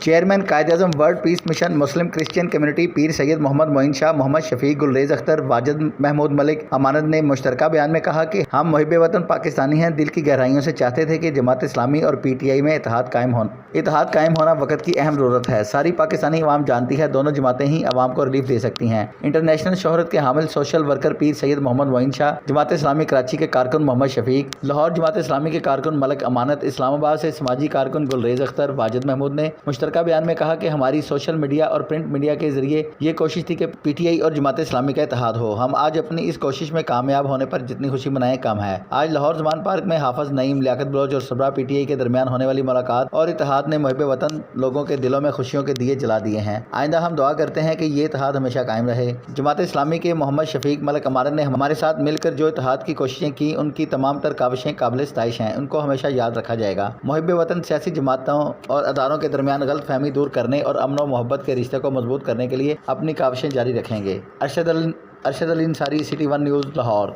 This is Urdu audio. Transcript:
چیئرمین قائد-اعظم ورلڈ پیس مشن مسلم کرسچین کمیونٹی پیر سید محمد معین شاہ، محمد شفیق، گلریز اختر، واجد محمود ملک امانت نے مشترکہ بیان میں کہا کہ ہم محب وطن پاکستانی ہیں، دل کی گہرائیوں سے چاہتے تھے کہ جماعت اسلامی اور پی ٹی آئی میں اتحاد قائم ہونا وقت کی اہم ضرورت ہے۔ ساری پاکستانی عوام جانتی ہے دونوں جماعتیں ہی عوام کو ریلیف دے سکتی ہیں۔ انٹرنیشنل شہرت کے حامل سوشل ورکر پیر سید محمد معین شاہ، جماعت اسلامی کراچی کے کارکن محمد شفیق، لاہور جماعت اسلامی کے کارکن ملک امانت، اسلام آباد سے سماجی کارکن گلریز اختر، واجد محمود نے مشترکہ بیان میں کہا کہ ہماری سوشل میڈیا اور پرنٹ میڈیا کے ذریعے یہ کوشش تھی کہ پی ٹی آئی اور جماعت اسلامی کا اتحاد ہو۔ ہم آج اپنی اس کوشش میں کامیاب ہونے پر جتنی خوشی منائیں کم ہے۔ آج لاہور زمان پارک میں حافظ نعیم، لیاقت بلوچ اور سربراہ پی ٹی آئی کے درمیان ہونے والی ملاقات اور اتحاد نے محب وطن لوگوں کے دلوں میں خوشیوں کے دیے جلا دیے ہیں۔ آئندہ ہم دعا کرتے ہیں کہ یہ اتحاد ہمیشہ قائم رہے۔ جماعت اسلامی کے محمد شفیق، ملک امانت نے ہمارے ساتھ مل کر جو اتحاد کی کوششیں کی، ان کی تمام تر کاوشیں قابل ستائش ہیں، ان کو ہمیشہ یاد رکھا جائے گا۔ محب وطن سیاسی جماعتوں اور اداروں کے درمیان غلط فہمی دور کرنے اور امن و محبت کے رشتے کو مضبوط کرنے کے لیے اپنی کاوشیں جاری رکھیں گے۔ Arshad Ali Ansari, city one news, Lahore.